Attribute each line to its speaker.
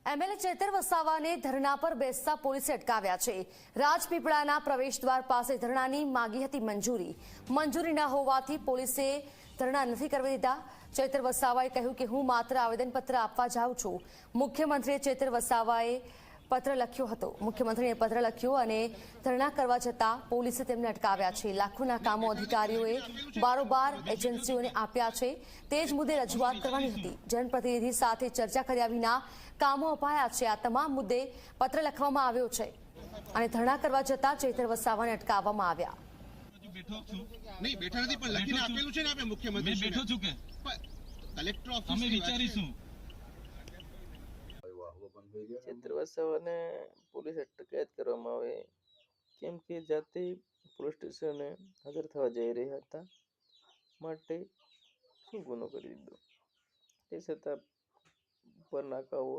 Speaker 1: MLA Chaitar વસાવાને ધરણા પર બેસતા પોલીસે અટકાવ્યા છે। રાજપીપળાના પ્રવેશદ્વાર પાસે ધરણાની માગી હતી મંજૂરી ન હોવાથી પોલીસે ધરણા નથી કરવા દીધા। ચેતર વસાવાએ કહ્યું કે હું માત્ર આવેદનપત્ર આપવા જાઉં છું। મુખ્યમંત્રીએ ચેતર વસાવાએ પત્ર લખ્યો હતો। મુખ્યમંત્રીએ પત્ર લખ્યો અને ધરણા કરવા જતાં પોલીસે તેમને અટકાવ્યા છે। લાખોના કામો અધિકારીઓએ બારોબાર એજન્સીઓને આપ્યા છે। તે જ મુદ્દે રજૂઆત કરવાની હતી। જનપ્રતિનિધિ સાથે ચર્ચા કર્યા વિના કામો અપાયા છે। આ તમામ મુદ્દે પત્ર લખવામાં આવ્યો છે અને ધરણા કરવા જતાં ચેતર વસાવાને અટકાવવામાં આવ્યા।
Speaker 2: નહીં બેઠા નથી પણ લખીને આપેલું છે ને આપણે મુખ્યમંત્રી બેઠો છું કે કલેક્ટર ઓફિસ અમે વિચારીશું।
Speaker 3: ચેતર વસાવાને પોલીસ અટકાયત કરવામાં આવે કેમ કે જાતે પોલીસ સ્ટેશને હાજર થવા જઈ રહ્યા હતા માટે શું ગુનો કરી દીધો તે છતાં ઉપર નાકાઓ